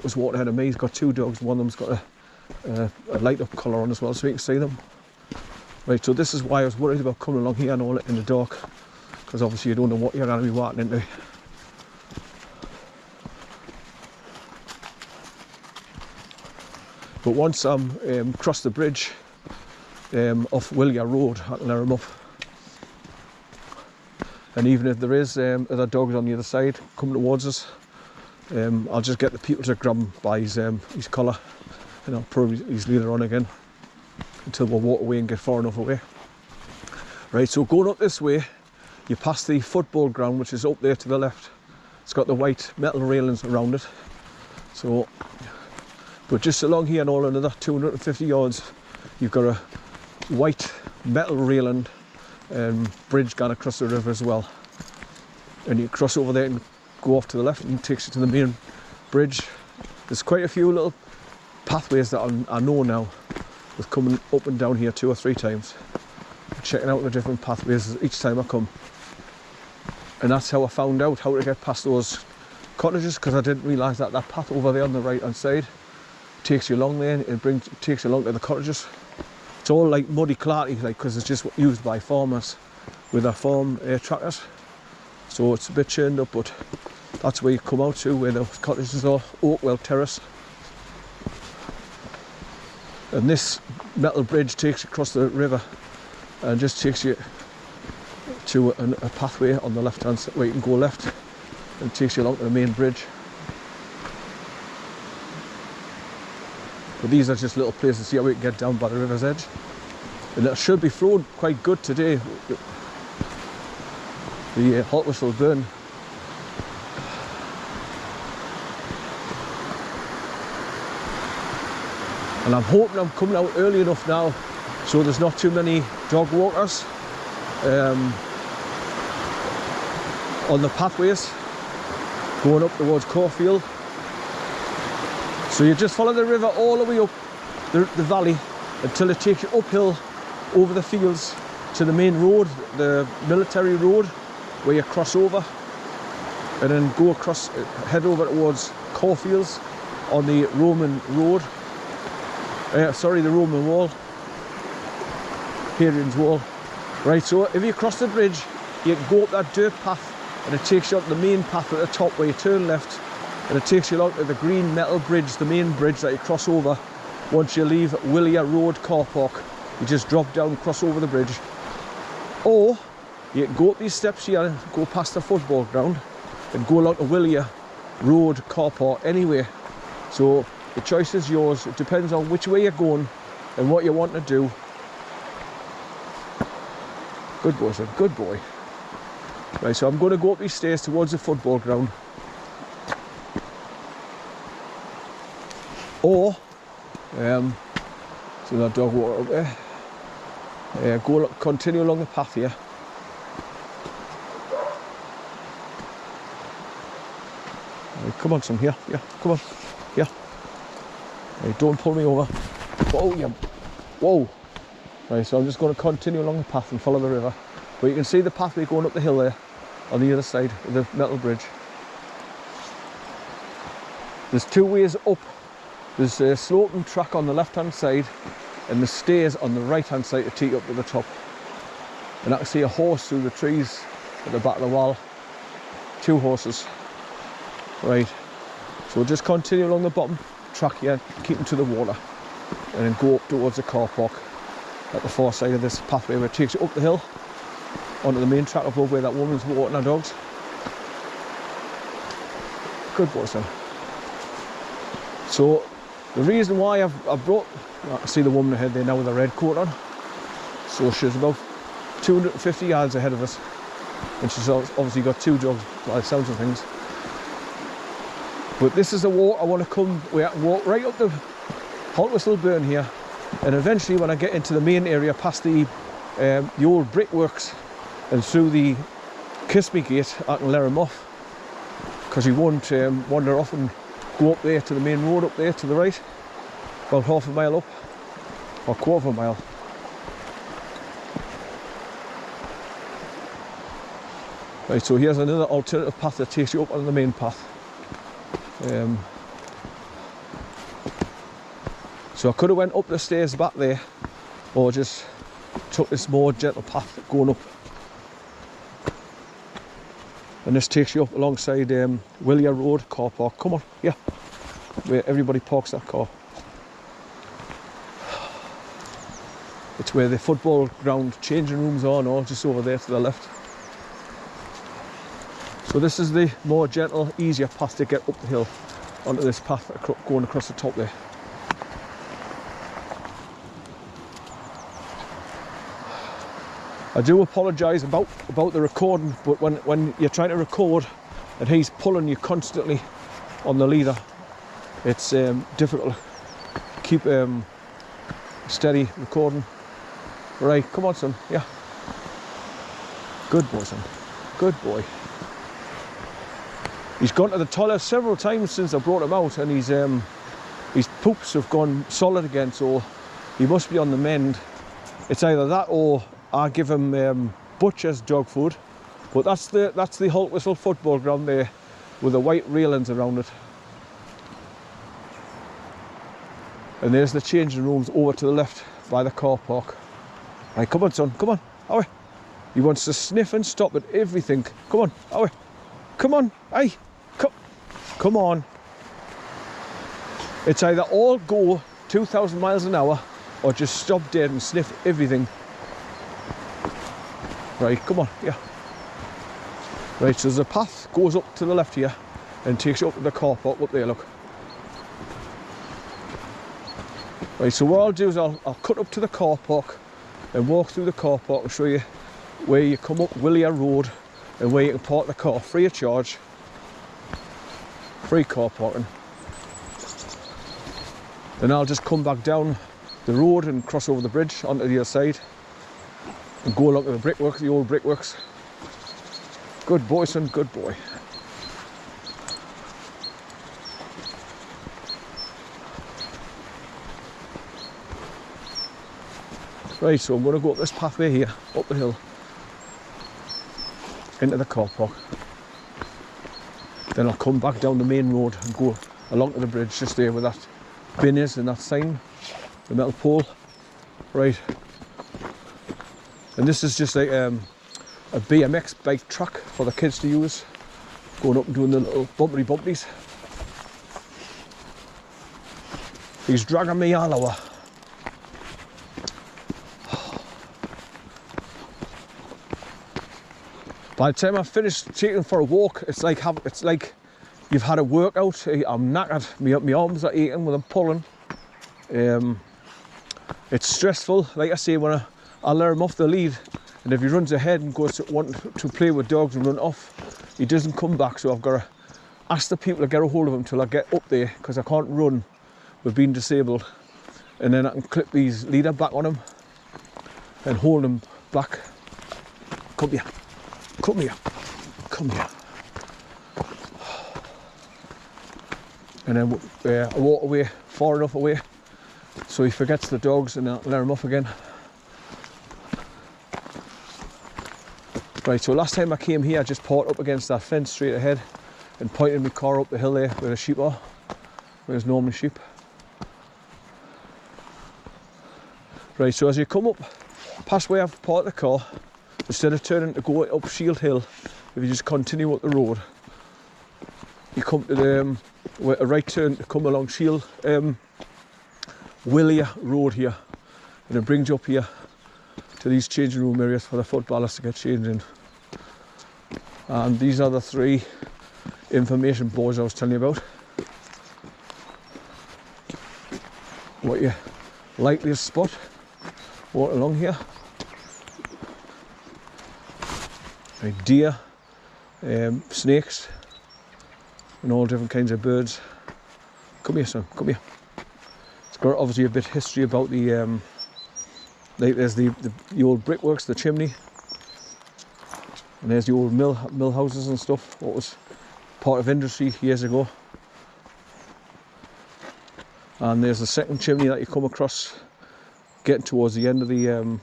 that was walking ahead of me. He's got two dogs. One of them's got a light up colour on as well, so you can see them. Right, so this is why I was worried about coming along here and all in the dark, because obviously you don't know what you're going to be walking into. But once I'm across the bridge off Willia Road, I can let them up. And even if there is other dogs on the other side coming towards us, I'll just get the people to grab him by his collar, and I'll probably his leader on again until we'll walk away and get far enough away. Right, so going up this way, you pass the football ground, which is up there to the left. It's got the white metal railings around it. So, but just along here and all another 250 yards, you've got a white metal railing bridge going across the river as well. And you cross over there and go off to the left, and it takes you to the main bridge. There's quite a few little pathways that I know now, with coming up and down here 2 or 3 times, checking out the different pathways each time I come. And that's how I found out how to get past those cottages, because I didn't realise that that path over there on the right hand side takes you along there, and it takes you along to the cottages. It's all like muddy clarty, like, because it's just used by farmers with their farm tractors. So it's a bit churned up, but that's where you come out to, where the cottages are, Oakwell Terrace. And this metal bridge takes you across the river and just takes you to a pathway on the left hand side where you can go left, and takes you along to the main bridge. But these are just little places here where you can get down by the river's edge. And it should be flowing quite good today. The HALTWHISTLE Burn. And I'm hoping I'm coming out early enough now so there's not too many dog walkers on the pathways going up towards Caulfield. So you just follow the river all the way up the valley until it takes you uphill over the fields to the main road, the military road, where you cross over and then go across, head over towards Caulfields on the Roman road. Sorry, the Roman wall, Hadrian's Wall. Right, so if you cross the bridge, you can go up that dirt path, and it takes you up the main path at the top where you turn left, and it takes you along to the green metal bridge, the main bridge that you cross over once you leave Willia Road car park. You just drop down, cross over the bridge. Or you can go up these steps here, go past the football ground, and go along to Willia Road car park anyway. So the choice is yours. It depends on which way you're going and what you want to do. Good boy, son, good boy. Right, so I'm going to go up these stairs towards the football ground. Or, so that dog walker up there. Continue along the path here. Right, come on, son, here, come on, here. Right, don't pull me over. Oh, yeah. Whoa. Right, so I'm just going to continue along the path and follow the river. But you can see the pathway going up the hill there on the other side of the metal bridge. There's 2 ways up. There's a sloping track on the left hand side and the stairs on the right hand side to take you up to the top. And I can see a horse through the trees at the back of the wall. 2 horses. Right, so we'll just continue along the bottom track here, keeping to the water, and then go up towards the car park at the far side of this pathway where it takes you up the hill onto the main track above where that woman's walking her dogs. Good boy, son. So the reason why I've brought, I can see the woman ahead there now with a red coat on. So she's about 250 yards ahead of us, and she's obviously got 2 dogs by the sounds of things. But this is the walk I want to come, where I can walk right up the HALTWHISTLE Burn here, and eventually when I get into the main area past the old brickworks and through the Kiss Me Gate, I can let him off, because he won't wander off and go up there to the main road up there to the right, about half a mile up, or quarter of a mile. Right, so here's another alternative path that takes you up on the main path. So I could have went up the stairs back there, or just took this more gentle path going up. And this takes you up alongside Willier Road car park. Come on, yeah, where everybody parks their car. It's where the football ground changing rooms are now, just over there to the left. So this is the more gentle, easier path to get up the hill onto this path going across the top there. I do apologise about the recording, but when you're trying to record and he's pulling you constantly on the leader, it's difficult to keep steady recording. Right, come on son, yeah. Good boy son, good boy. He's gone to the toilet several times since I brought him out, and his poops have gone solid again, so he must be on the mend. It's either that or I give him butcher's dog food, but that's the HALTWHISTLE football ground there with the white railings around it. And there's the changing rooms over to the left by the car park. Right, come on son, come on, away. He wants to sniff and stop at everything. Come on, away. Come on, aye, come on. It's either all go 2,000 miles an hour or just stop dead and sniff everything. Right, come on, yeah. Right, so there's a path goes up to the left here and takes you up to the car park up there, look. Right, so what I'll do is I'll cut up to the car park and walk through the car park and show you where you come up Willier Road and where you can park the car free of charge. Free car parking. Then I'll just come back down the road and cross over the bridge onto the other side and go along to the brickwork, the old brickworks. Good boy son, good boy. Right, so I'm going to go up this pathway here, up the hill, into the car park. Then I'll come back down the main road and go along to the bridge just there where that bin is and that sign, the metal pole. Right. And this is just like a BMX bike track for the kids to use, going up and doing the little bumpy bumpies. He's dragging me all over. By the time I've finished taking him for a walk, it's like you've had a workout. I'm knackered. My arms are aching when I'm pulling. It's stressful. Like I say, when I lure him off the lead, and if he runs ahead and goes to want to play with dogs and run off, he doesn't come back. So I've got to ask the people to get a hold of him till I get up there, because I can't run with being disabled. And then I can clip his leader back on him and hold him back. Come here. Come here, come here. And then I walk away, far enough away, so he forgets the dogs, and I'll let him off again. Right, so last time I came here, I just parked up against that fence straight ahead and pointed my car up the hill there where the sheep are, where there's normally sheep. Right, so as you come up past where I've parked the car, instead of turning to go up Shield Hill, if you just continue up the road, you come to the a right turn to come along Shield Willier Road here, and it brings you up here to these changing room areas for the footballers to get changed in. And these are the 3 information boards I was telling you about. What your likeliest spot, walk along here. Deer, snakes, and all different kinds of birds. Come here son, come here. It's got obviously a bit of history about the like there's the old brickworks, the chimney, and there's the old mill houses and stuff, what was part of industry years ago. And there's the second chimney that you come across getting towards the end of the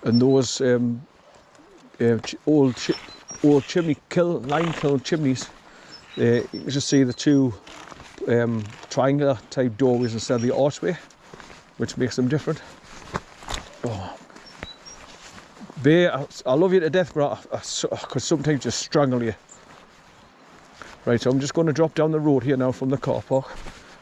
and those old chimney lime kiln chimneys, you can just see the 2 triangular type doorways instead of the archway, which makes them different. Oh. I love you to death, but I could sometimes just strangle you. Right, so I'm just going to drop down the road here now from the car park,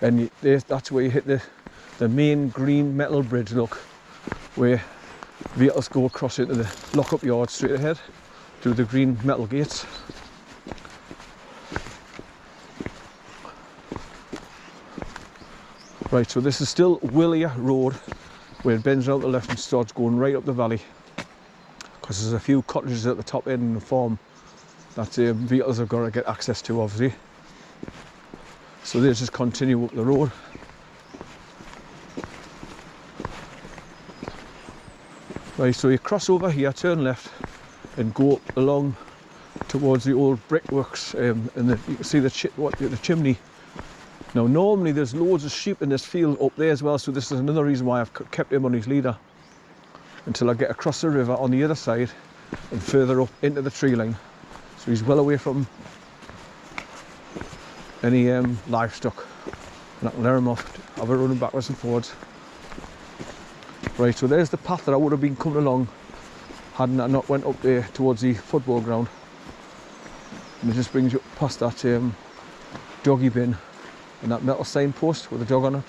and that's where you hit the main green metal bridge, look, where vehicles go across into the lock-up yard straight ahead through the green metal gates. Right, so this is still Willia Road, where it bends out the left and starts going right up the valley, because there's a few cottages at the top end of the farm that vehicles have got to get access to, obviously. So they just continue up the road. Right, so you cross over here, turn left, and go along towards the old brickworks, and you can see the chimney. Now, normally there's loads of sheep in this field up there as well, so this is another reason why I've kept him on his leader until I get across the river on the other side and further up into the tree line. So he's well away from any livestock, and I can let him off, have it running backwards and forwards. Right, so there's the path that I would have been coming along hadn't I not went up there towards the football ground. And it just brings you past that doggy bin and that metal signpost with a dog on it.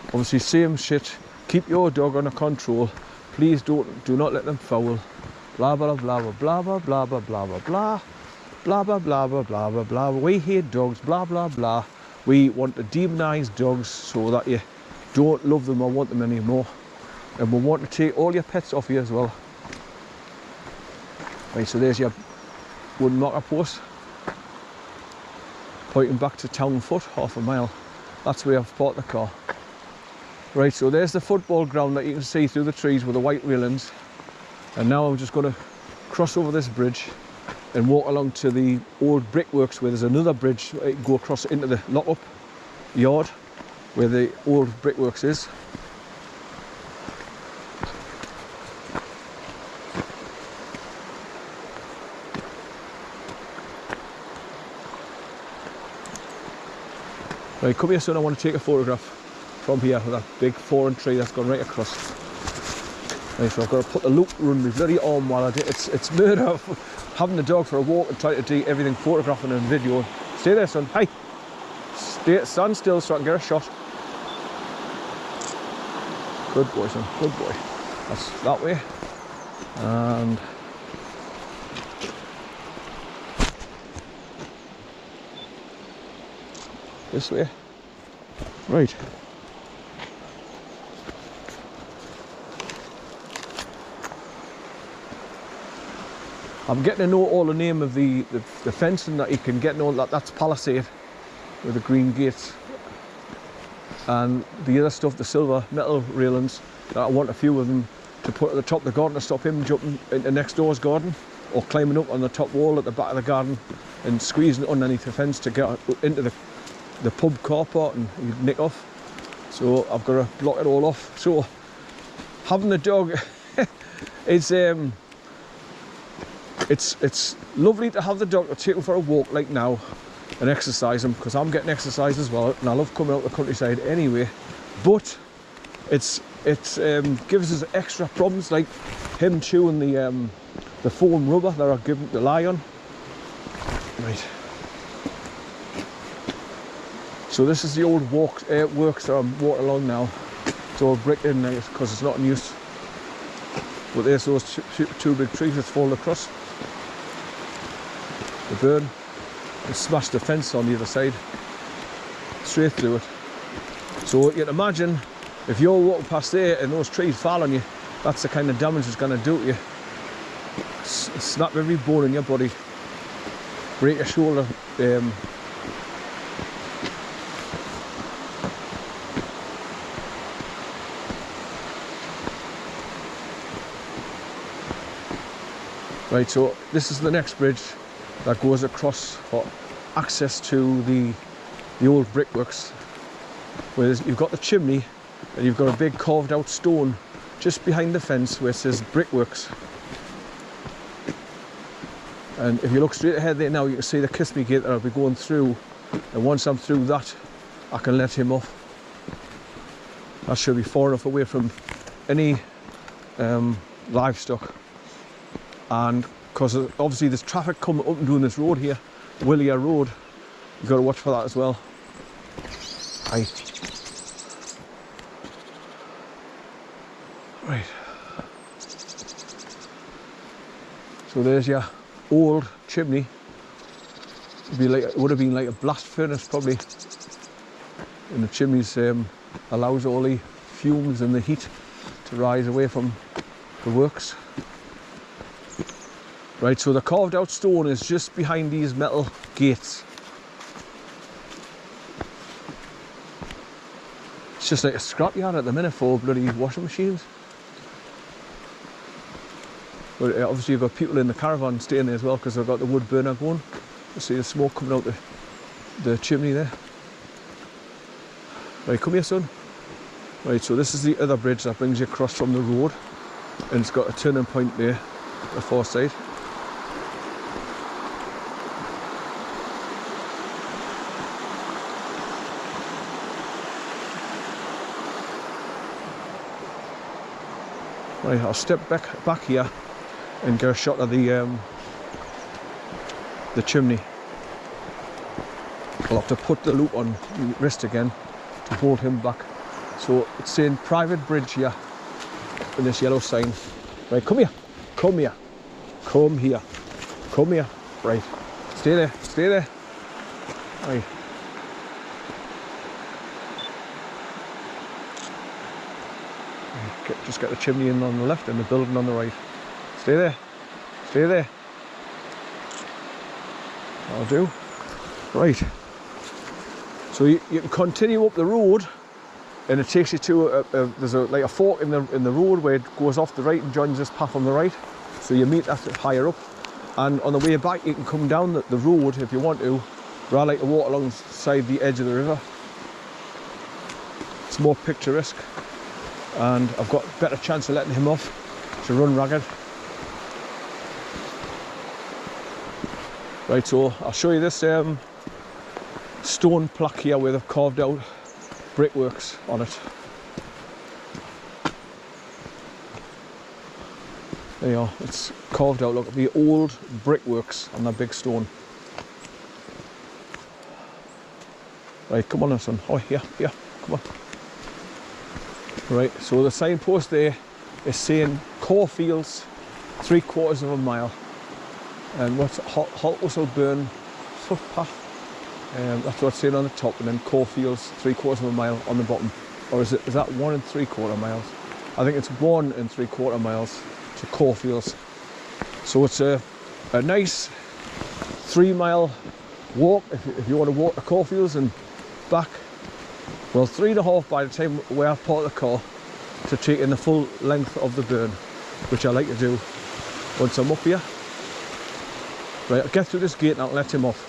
Obviously, same shit. Keep your dog under control. Please do not let them foul. Blah blah blah blah blah blah blah blah blah blah blah blah blah blah blah blah blah. We hate dogs. Blah blah blah. We want to demonise dogs so that you don't love them or want them anymore. And we want to take all your pets off you as well. Right, so there's your wooden marker post, pointing back to Town Foot, half a mile. That's where I've parked the car. Right, so there's the football ground that you can see through the trees with the white railings. And now I'm just going to cross over this bridge and walk along to the old brickworks where there's another bridge. Go across into the lock-up yard where the old brickworks is. Right, come here son, I want to take a photograph from here with that big foreign tree that's gone right across. Right, so I've got to put the loop around my bloody arm while I do it. It's murder having the dog for a walk and trying to do everything photographing and video. Stay there son, hey! Stand still so I can get a shot. Good boy son, good boy. That's that way. And this way. Right. I'm getting to know all the name of the fencing that you can get to know. That's palisade with the green gates. And the other stuff, the silver metal railings, that I want a few of them to put at the top of the garden to stop him jumping into next door's garden or climbing up on the top wall at the back of the garden and squeezing underneath the fence to get into the pub car park and you'd nick off. So I've got to block it all off. So having the dog it's lovely to have the dog to take him for a walk like now and exercise him, because I'm getting exercise as well and I love coming out the countryside anyway, but it gives us extra problems like him chewing the foam rubber that I give him to lie on. Right. So this is the old works that I'm walking along now. It's all brick in there because it's not in use. But there's those two big trees that's fallen across the burn and smashed the fence on the other side, straight through it. So you can imagine if you're walking past there and those trees fall on you, that's the kind of damage it's going to do to you. Snap every bone in your body, break your shoulder. Right, so this is the next bridge that goes across for access to the old brickworks, where you've got the chimney and you've got a big carved out stone just behind the fence where it says brickworks. And if you look straight ahead there now, you can see the kiss me gate that I'll be going through, and once I'm through that, I can let him off. That should be far enough away from any livestock. And because obviously there's traffic coming up and doing this road here, Willier Road, you've got to watch for that as well. Aye. Right. So there's your old chimney. It would have been like a blast furnace probably. And the chimneys allows all the fumes and the heat to rise away from the works. Right, so the carved out stone is just behind these metal gates. It's just like a scrapyard at the minute for bloody washing machines. But obviously you've got people in the caravan staying there as well because they've got the wood burner going. You see the smoke coming out the chimney there. Right, come here son. Right, so this is the other bridge that brings you across from the road, and it's got a turning point there, the far side. Right, I'll step back here and get a shot of the chimney. I'll have to put the loop on the wrist again to hold him back. So it's saying private bridge here in this yellow sign. Right, come here, come here, come here, come here. Right, stay there, stay there. Right. Just get the chimney in on the left and the building on the right. Stay there, stay there. That'll do. Right. So you can continue up the road, and it takes you to there's like a fork in the road where it goes off the right and joins this path on the right. So you meet that higher up, and on the way back you can come down the road if you want to, but I like to walk alongside the edge of the river. It's more picturesque, and I've got a better chance of letting him off to run ragged. Right, so I'll show you this stone plaque here where they've carved out brickworks on it. There you are, it's carved out, look at the old brickworks on that big stone. Right, come on then son, oh here, come on. Right, so the signpost there is saying Corfields, 3/4 of a mile. And what's HALTWHISTLE BURN footpath? That's what it's saying on the top, and then Corfields, 3/4 of a mile on the bottom. Or is that 1 3/4 miles? I think it's 1 3/4 miles to Corfields. So it's a nice 3-mile walk if you want to walk to Corfields and back. Well, 3.5 by the time where I park the car to take in the full length of the burn, which I like to do once I'm up here. Right, I'll get through this gate and I'll let him off.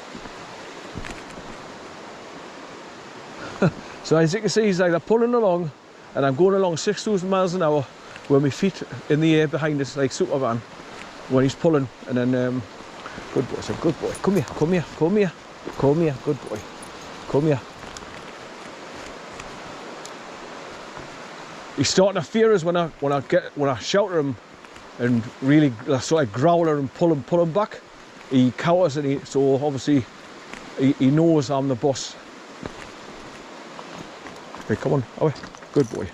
So as you can see, he's like pulling along, and I'm going along 6,000 miles an hour with my feet in the air behind us like Superman when he's pulling. And then, good boy, so good boy, come here, come here, come here, come here, good boy, come here. He's starting to fear us when I shout at him and really sort of growl at him, pull him back. He cowers, and so obviously he knows I'm the boss. Okay, come on, away, good boy.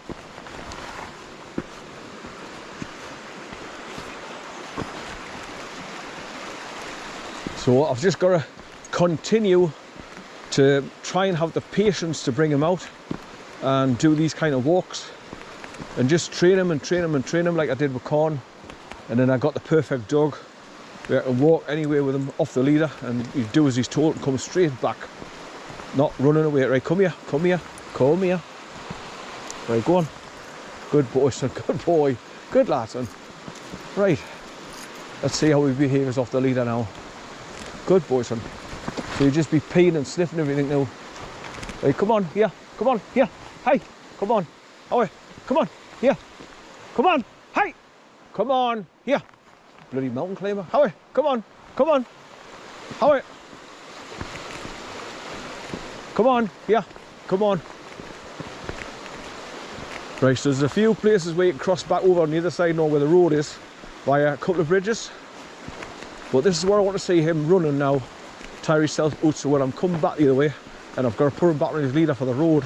So I've just got to continue to try and have the patience to bring him out and do these kind of walks, and just train him and train him and train him like I did with Corn. And then I got the perfect dog where I can walk anywhere with him off the leader, and he do as he's told and come straight back, not running away. Right, come here, come here, come here. Right, go on. Good boy, son, good boy. Good lad, son. Right, let's see how he behaves off the leader now. Good boy, son. So you just be peeing and sniffing everything now. Right, come on, here, come on, here. Hey, come on. Away, come on, here. Come on, hey. Come on, here. Bloody mountain climber. Away, come on. come on. How are you? Come on, yeah, come on. Right, so there's a few places where you can cross back over on the other side now where the road is, via a couple of bridges. But this is where I want to see him running now, tire himself out, so when I'm coming back the other way, and I've got to put him back on his leader for the road,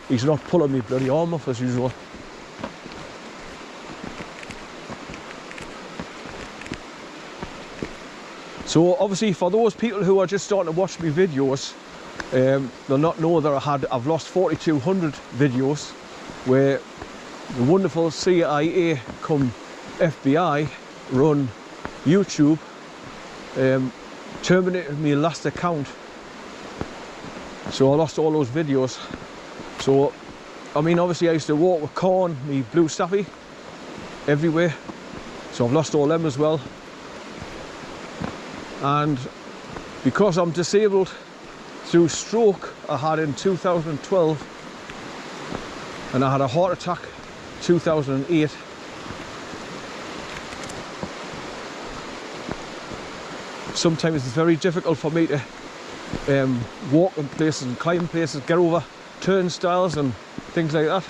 he's not pulling me bloody arm off as usual. So obviously for those people who are just starting to watch my videos, they'll not know that I've lost 4,200 videos where the wonderful CIA come FBI run YouTube terminated my last account, so I lost all those videos. So I mean, obviously I used to walk with corn, me blue staffy everywhere, so I've lost all them as well. And because I'm disabled through stroke I had in 2012, and I had a heart attack 2008. Sometimes it's very difficult for me to walk in places and climb places, get over turnstiles and things like that.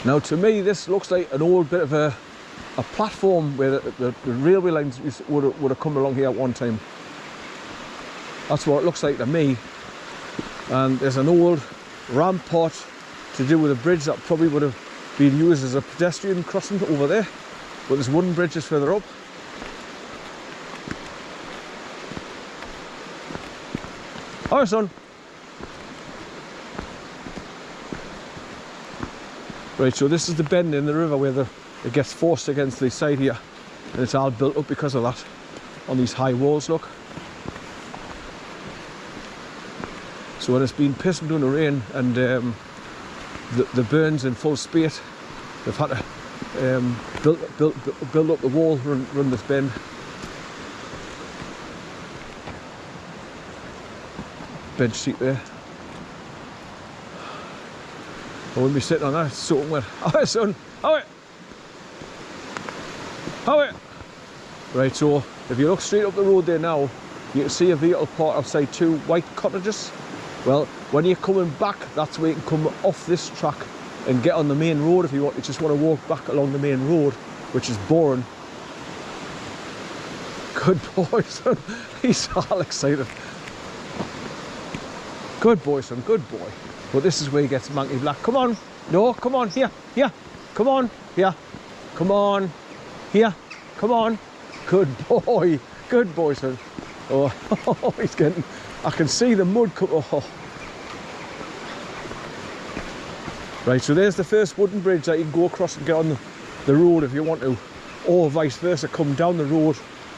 Now to me this looks like an old bit of a platform where the railway lines would have come along here at one time. That's what it looks like to me. And there's an old rampart to do with a bridge that probably would have been used as a pedestrian crossing over there, but there's wooden bridges further up. Hi son. Right, so this is the bend in the river where it gets forced against the side here, and it's all built up because of that on these high walls, look. So when it's been pissing down the rain and the burn's in full spate, they've had to build up the wall, run this bend. Bench seat there. I wouldn't be sitting on that, it's soaking wet. Alright son, alright. Alright. Right, so if you look straight up the road there now, you can see a vehicle parked outside two white cottages. Well, when you're coming back, that's where you can come off this track and get on the main road if you just want to walk back along the main road, which is boring. Good boy, son. He's all excited. Good boy, son, good boy. But this is where he gets manky black. Come on. No, come on, here, here. Come on, here. Come on, here. Come on. Good boy, son. Oh, he's getting, I can see the mud come, oh. Right, so there's the first wooden bridge that you can go across and get on the road if you want to, or vice versa, come down the road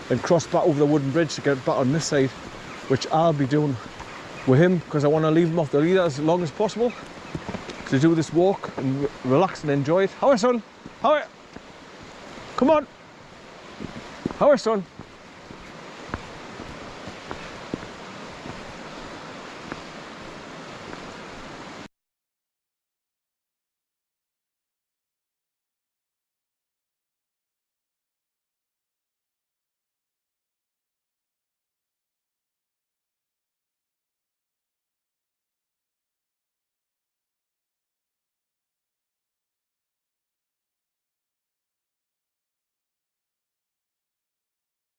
and cross back over the wooden bridge to get back on this side, which I'll be doing with him because I want to leave him off the leader as long as possible to do this walk and relax and enjoy it. How are you, son? How are you? Come on. How are you, son?